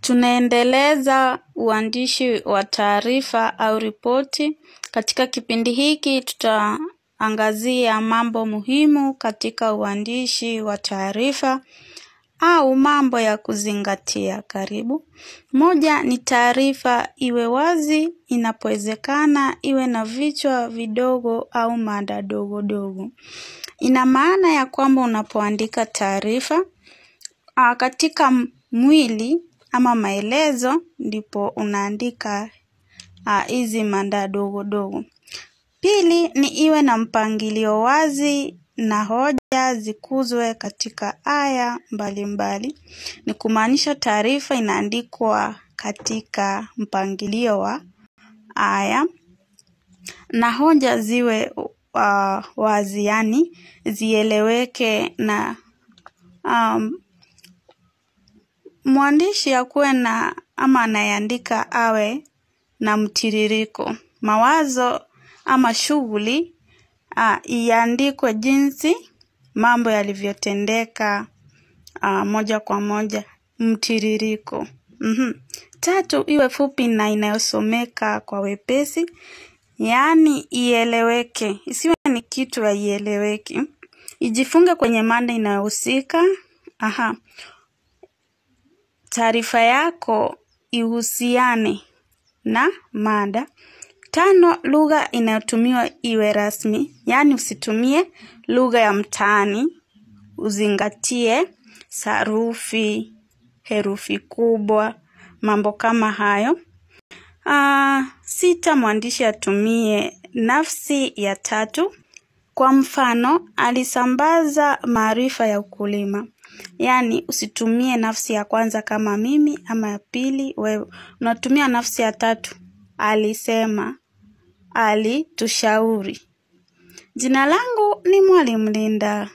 Tunaendeleza uandishi wa taarifa au ripoti. Katika kipindi hiki tutaangazia mambo muhimu katika uandishi wa taarifa au mambo ya kuzingatia. Karibu. Moja ni taarifa iwe wazi, inapowezekana iwe na vichwa vidogo au mada dogo dogo. Ina maana ya kwamba unapoandika taarifa katika mwili ama maelezo ndipo unaandika hizi mada dogo dogo. Pili ni iwe na mpangilio wazi na hoja zikuzwe katika aya mbalimbali. Ni kumaanisha taarifa inaandikwa katika mpangilio wa aya na hoja ziwe wazi, yani zieleweke na mwandishi akuwe na ama anayeandika awe na mtiririko. Mawazo ama shughuli iandikwe jinsi mambo yalivyotendeka moja kwa moja, mtiririko. Tatu, iwe fupi na inayosomeka kwa wepesi, yani ieleweke, isiwe ni kitu haieleweki. Ijifunge kwenye mada inayohusika. Taarifa yako ihusiane na mada. Tano, lugha inayotumiwa iwe rasmi, yani usitumie lugha ya mtaani, uzingatie sarufi, herufi kubwa, mambo kama hayo. Sita, mwandishi atumie nafsi ya tatu. Kwa mfano, alisambaza maarifa ya ukulima. Yani usitumie nafsi ya kwanza kama mimi ama ya pili wewe. Unatumia nafsi ya tatu. Alisema, alitushauri. Jina langu ni Mwalimu Linda.